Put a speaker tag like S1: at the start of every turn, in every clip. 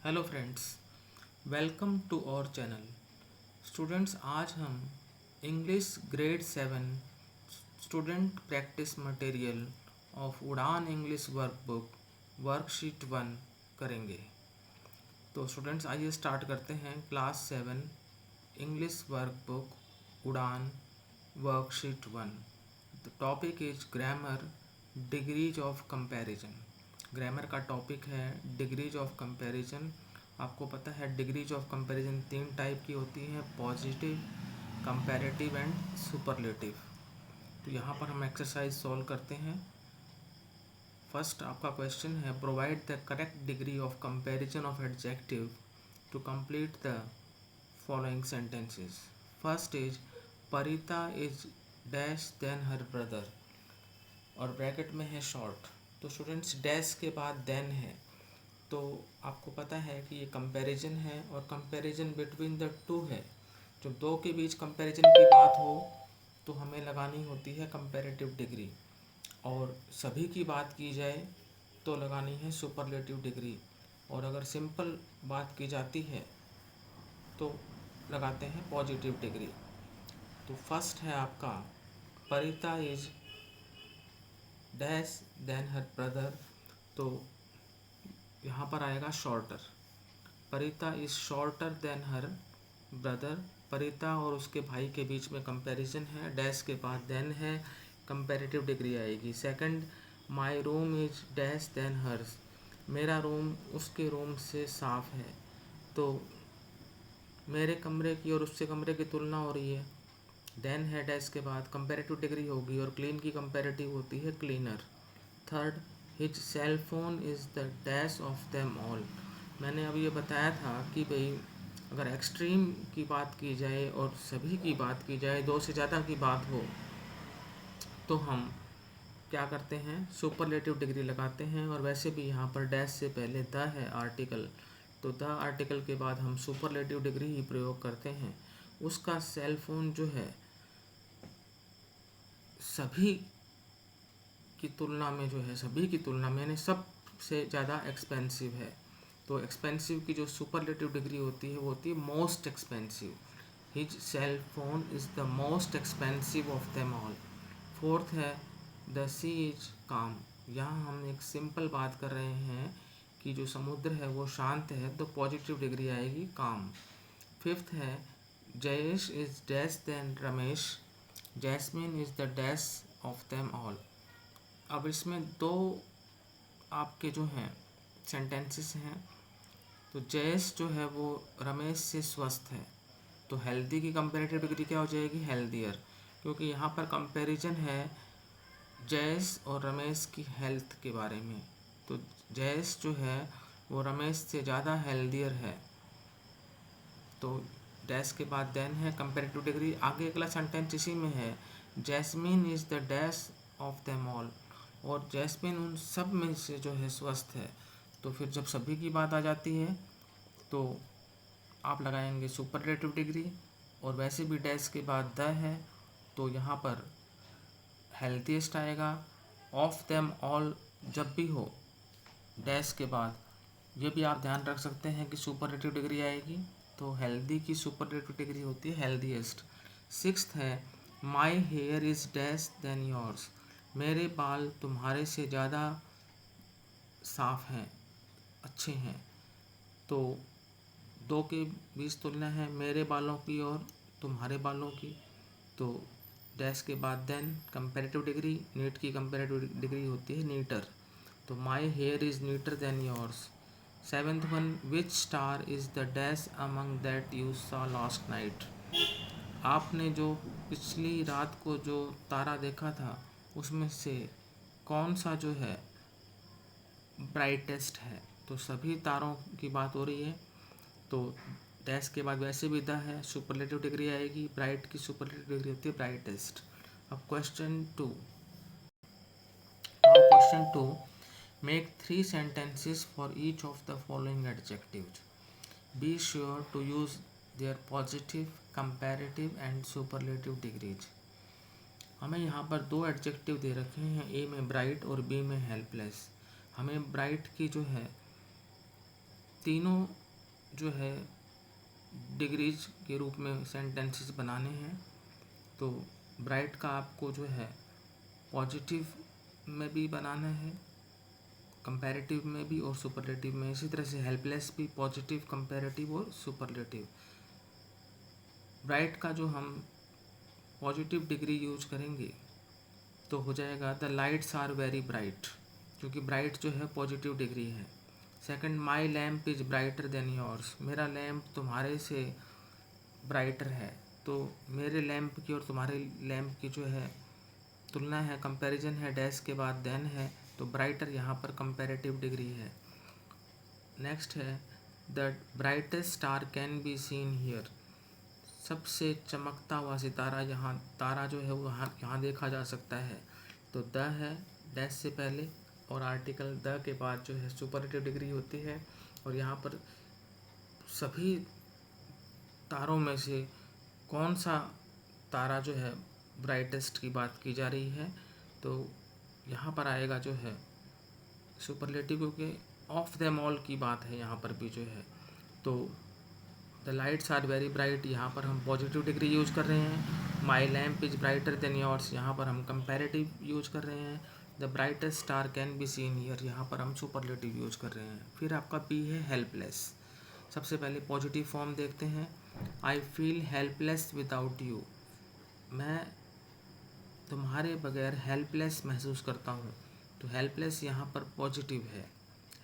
S1: Hello friends, welcome to our channel. Students, आज हम English grade 7 student practice material of Udaan English workbook worksheet 1 करेंगे। तो students, आइए start करते हैं। Class 7 English workbook Udaan worksheet 1। The topic is grammar, degrees of comparison. Grammar का topic है degrees of comparison. आपको पता है डिग्रीज ऑफ कंपैरिजन 3 टाइप की होती हैं: पॉजिटिव, कंपैरेटिव एंड सुपरलेटिव। तो यहाँ पर हम एक्सरसाइज सॉल्व करते हैं। फर्स्ट आपका क्वेश्चन है, provide the correct degree of comparison of adjective to complete the following sentences. First is Parita is dash then her brother, और ब्रैकेट में है शॉर्ट। तो स्टूडेंट्स, डैश के बाद देन है, तो आपको पता है कि ये कंपैरिजन है और कंपैरिजन बिटवीन द टू है। जब दो के बीच कंपैरिजन की बात हो तो हमें लगानी होती है कंपैरेटिव डिग्री, और सभी की बात की जाए तो लगानी है सुपरलेटिव डिग्री, और अगर सिंपल बात की जाती है तो लगाते हैं पॉजिटिव डिग्री। तो फर्स्ट है आपका Parita is dash then her brother, तो यहाँ पर आएगा shorter. Parita is shorter than her brother. परिता और उसके भाई के बीच में कंपैरिजन है, डैश के बाद देन है, कंपैरेटिव डिग्री आएगी। Second, my room is dash then hers, मेरा रूम उसके रूम से साफ है। तो मेरे कमरे की और उससे कमरे की तुलना हो रही है, देन है, डैश के बाद कंपैरेटिव डिग्री होगी, और क्लीन की कंपैरेटिव होती है cleaner. Third, his cell phone is the dash of them all. मैंने अभी ये बताया था कि भाई अगर एक्सट्रीम की बात की जाए और सभी की बात की जाए, दो से ज़्यादा की बात हो, तो हम क्या करते हैं, सुपरलेटिव डिग्री लगाते हैं। और वैसे भी यहाँ पर डैश से पहले द है आर्टिकल, तो द आर्टिकल के बाद हम सुपरलेटिव डिग्री ही प्रयोग करते हैं। उसका सेल फोन जो है सभी की तुलना में, जो है सभी की तुलना में यानी सबसे ज़्यादा एक्सपेंसिव है। तो एक्सपेंसिव की जो सुपरलेटिव डिग्री होती है वो होती है most expensive. His cell phone is the most expensive of them all. Fourth है द सी इज काम। यहाँ हम एक सिंपल बात कर रहे हैं कि जो समुद्र है वो शांत है, तो पॉजिटिव डिग्री आएगी काम। फिफ्थ है Jayesh is dash then Ramesh, Jasmine is the dash of them all. अब इसमें दो आपके जो हैं सेंटेंसेस हैं। तो जयेश जो है वो रमेश से स्वस्थ है, तो हेल्दी की कंपेरेटिव डिग्री क्या हो जाएगी, हेल्दियर, क्योंकि यहाँ पर कंपैरिजन है जयेश और रमेश की हेल्थ के बारे में। तो जयेश जो है वो रमेश से ज़्यादा हेल्दियर है, तो डैश के बाद देन है कंपेरेटिव डिग्री। आगे अगला सेंटेंस इसी में है, Jasmine is the dash of them all, और जैस्मिन उन सब में से जो है स्वस्थ है। तो फिर जब सभी की बात आ जाती है तो आप लगाएंगे सुपरलेटिव डिग्री, और वैसे भी डैश के बाद द है तो यहाँ पर हेल्थीस्ट आएगा। ऑफ देम ऑल जब भी हो डैश के बाद, ये भी आप ध्यान रख सकते हैं कि सुपरलेटिव डिग्री आएगी, तो हेल्दी की सुपरलेटिव डिग्री होती है हेल्दीएस्ट। सिक्स्थ है my hair is dash then yours, मेरे बाल तुम्हारे से ज़्यादा साफ हैं, अच्छे हैं। तो दो के बीच तुलना है मेरे बालों की और तुम्हारे बालों की, तो डैश के बाद देन कंपेरेटिव डिग्री, नीट की कंपेरेटिव डिग्री होती है नीटर, तो my hair is neater then yours. Seventh one, which star is the dash among that you saw last night, आपने जो पिछली रात को जो तारा देखा था उसमें से कौन सा जो है ब्राइटेस्ट है। तो सभी तारों की बात हो रही है, तो डैश के बाद वैसे भी द है, सुपरलेटिव डिग्री आएगी, ब्राइट की सुपरलेटिव डिग्री होती है ब्राइटेस्ट। अब question two, now question two, make 3 sentences for each of the following adjectives. Be sure to use their positive, comparative and superlative degrees. हमें यहाँ पर दो एडजेक्टिव दे रखे हैं, ए में ब्राइट और बी में हेल्पलेस। हमें ब्राइट की जो है तीनों जो है डिग्रीज के रूप में सेंटेंसेस बनाने हैं। तो ब्राइट का आपको जो है पॉजिटिव में भी बनाना है, कंपैरेटिव में भी और सुपरलेटिव में। इसी तरह से हेल्पलेस भी पॉजिटिव, कंपैरेटिव और सुपरलेटिव। ब्राइट का जो हम पॉजिटिव डिग्री यूज करेंगे तो हो जाएगा the lights are very bright, क्योंकि ब्राइट जो है पॉजिटिव डिग्री है। Second, my lamp is brighter then yours, मेरा लैम्प तुम्हारे से ब्राइटर है। तो मेरे लैम्प की और तुम्हारे लैम्प की जो है तुलना है, कंपैरिजन है, डैश के बाद देन है, तो ब्राइटर यहाँ पर कंपैरेटिव डिग्री है। नेक्स्ट है the brightest star can be seen here, सबसे चमकता हुआ सितारा यहाँ, तारा जो है वो यहाँ देखा जा सकता है। तो द है डैश से पहले और आर्टिकल द के बाद जो है सुपरलेटिव डिग्री होती है। और यहाँ पर सभी तारों में से कौन सा तारा जो है ब्राइटेस्ट की बात की जा रही है, तो यहाँ पर आएगा जो है सुपरलेटिव, क्योंकि ऑफ देम ऑल की बात है यहाँ पर भी जो है। तो the lights are very bright, यहाँ पर हम पॉजिटिव डिग्री यूज कर रहे हैं। My lamp is brighter then yours, यहाँ पर हम कंपैरेटिव यूज कर रहे हैं। The brightest star can be seen here, यहाँ पर हम सुपरलेटिव यूज कर रहे हैं। फिर आपका बी है हेल्पलेस। सबसे पहले पॉजिटिव फॉर्म देखते हैं। I feel helpless without you, मैं तुम्हारे बगैर हेल्पलेस महसूस करता हूँ। तो हेल्पलेस यहाँ पर पॉजिटिव है।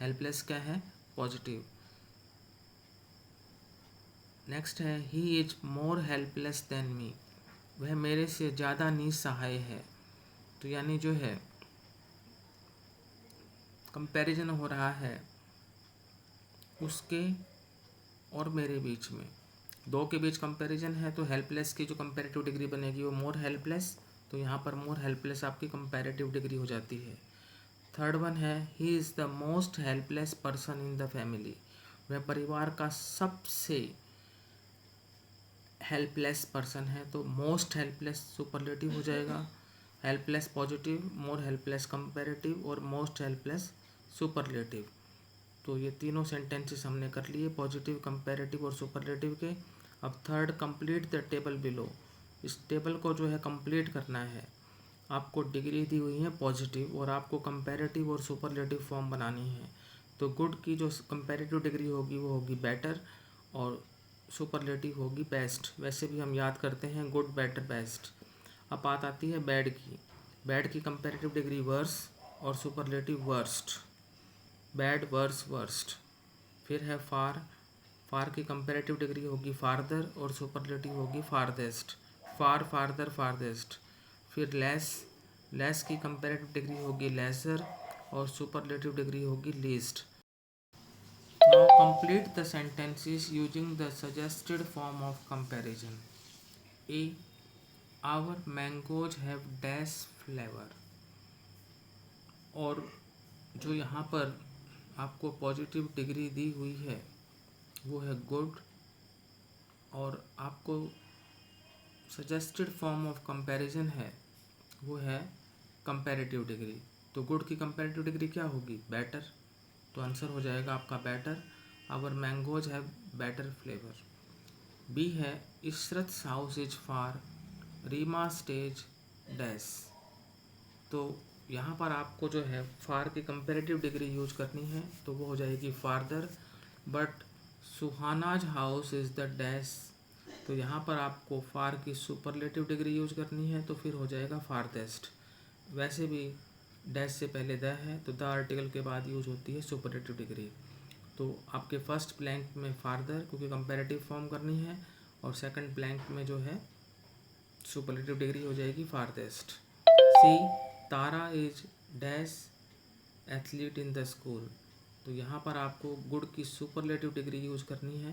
S1: हेल्पलेस क्या है? पॉजिटिव। नेक्स्ट है he is more helpless than me, वह मेरे से ज़्यादा निसहाय है। तो यानी जो है कंपैरिजन हो रहा है उसके और मेरे बीच में, दो के बीच कंपैरिजन है। तो हेल्पलेस की जो कंपैरेटिव डिग्री बनेगी वो मोर हेल्पलेस, तो यहाँ पर मोर हेल्पलेस आपकी कंपैरेटिव डिग्री हो जाती है। थर्ड वन है he is the most helpless person in the family, वह परिवार का सबसे हेल्पलेस पर्सन है। तो मोस्ट हेल्पलेस सुपरलेटिव हो जाएगा, हेल्पलेस पॉजिटिव, मोर हेल्पलेस कंपैरेटिव और मोस्ट हेल्पलेस सुपरलेटिव। तो ये तीनों सेंटेंसेस हमने कर लिए पॉजिटिव, कंपैरेटिव और सुपरलेटिव के। अब third, complete the table below, इस टेबल को जो है कंप्लीट करना है। आपको डिग्री दी हुई है पॉजिटिव और आपको कंपैरेटिव और सुपरलेटिव फॉर्म बनानी है। तो गुड की जो कंपैरेटिव डिग्री होगी वो होगी बेटर और सुपरलेटिव होगी बेस्ट। वैसे भी हम याद करते हैं गुड, बेटर, बेस्ट। अब बात आती है बैड की। बैड की कंपैरेटिव डिग्री वर्स और superlative worst. Bad, worse, worst. फिर है फार, फार की कंपैरेटिव डिग्री होगी फार्दर और सुपरलेटिव होगी फारदेस्ट। Far, farther, farthest. फिर लेस, लेस की कंपैरेटिव डिग्री होगी लेसर और सुपरलेटिव डिग्री होगी least. Now complete the sentences using the suggested form of comparison. A. Our mangoes have dash flavor. और जो यहाँ पर आपको पॉजिटिव डिग्री दी हुई है वो है गुड, और आपको सजेस्टेड फॉर्म ऑफ कंपैरिजन है वो है कंपैरेटिव डिग्री। तो गुड की कंपैरेटिव डिग्री क्या होगी? बेटर। तो आंसर हो जाएगा आपका better. Our mangoes have better flavour. B है Ishrat house is far, Reema स्टेज डैश। तो यहाँ पर आपको जो है फार की कंपैरेटिव डिग्री यूज करनी है, तो वो हो जाएगी farther. But Suhana's house is the dash, तो यहाँ पर आपको फार की सुपरलेटिव डिग्री यूज करनी है, तो फिर हो जाएगा फारदेस्ट। वैसे भी डैश से पहले द है तो द आर्टिकल के बाद यूज होती है सुपरलेटिव डिग्री। तो आपके फर्स्ट ब्लैंक में फार्दर क्योंकि कंपैरेटिव फॉर्म करनी है, और सेकंड ब्लैंक में जो है सुपरलेटिव डिग्री हो जाएगी farthest. C, Tara is dash athlete in the school, तो यहाँ पर आपको गुड की सुपरलेटिव डिग्री यूज करनी है।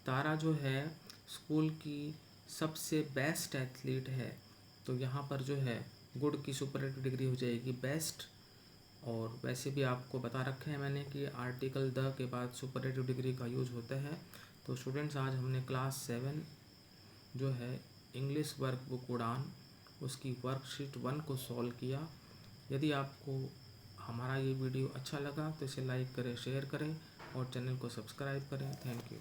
S1: तारा जो है स्कूल की सबसे बेस्ट एथलीट है, तो यहाँ पर जो है गुड की सुपरलेटिव डिग्री हो जाएगी बेस्ट। और वैसे भी आपको बता रखा है मैंने कि आर्टिकल द के बाद सुपरलेटिव डिग्री का यूज होता है। तो स्टूडेंट्स, आज हमने क्लास 7 जो है इंग्लिश वर्कबुक उड़ान उसकी वर्कशीट 1 को सॉल्व किया। यदि आपको हमारा ये वीडियो अच्छा लगा तो इसे लाइक करें, शेयर करें और चैनल को सब्सक्राइब करें। Thank you.